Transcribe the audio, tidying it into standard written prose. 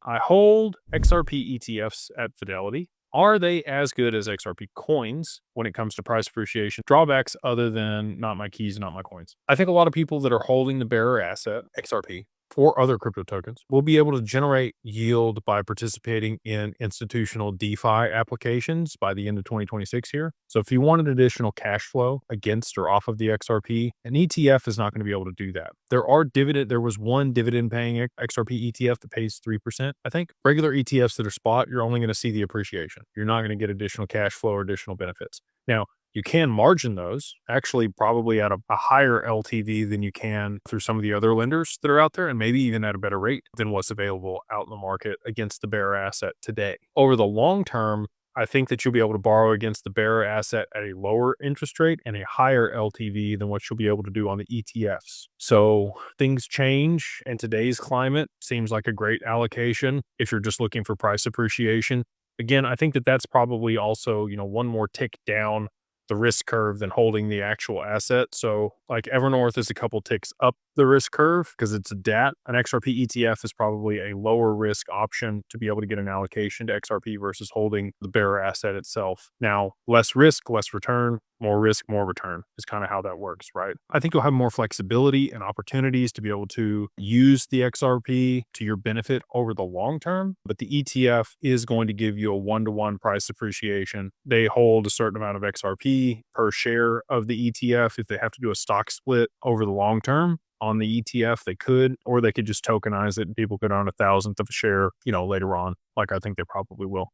I hold XRP ETFs at Fidelity. Are they as good as XRP coins when it comes to price appreciation? Drawbacks other than not my keys, not my coins. I think a lot of people that are holding the bearer asset, XRP, or other crypto tokens will be able to generate yield by participating in institutional DeFi applications by the end of 2026 here. So if you wanted additional cash flow against or off of the XRP, an ETF is not going to be able to do that. There was one dividend paying XRP ETF that pays 3%. I think regular ETFs that are spot, you're only going to see the appreciation. You're not going to get additional cash flow or additional benefits. Now, you can margin those actually probably at a higher LTV than you can through some of the other lenders that are out there, and maybe even at a better rate than what's available out in the market against the bearer asset today. Over the long term, I think that you'll be able to borrow against the bearer asset at a lower interest rate and a higher LTV than what you'll be able to do on the ETFs. So things change, and today's climate seems like a great allocation if you're just looking for price appreciation. Again, I think that that's probably also, one more tick down the risk curve than holding the actual asset. So like Evernorth is a couple ticks up the risk curve because it's a DAT. An XRP ETF is probably a lower risk option to be able to get an allocation to XRP versus holding the bearer asset itself. Now, less risk, less return, more risk, more return is kind of how that works, right? I think you'll have more flexibility and opportunities to be able to use the XRP to your benefit over the long term, but the ETF is going to give you a one-to-one price appreciation. They hold a certain amount of XRP per share of the ETF. If they have to do a stock split over the long term on the ETF, they could, or they could just tokenize it and people could own 1,000th of a share, later on, like I think they probably will.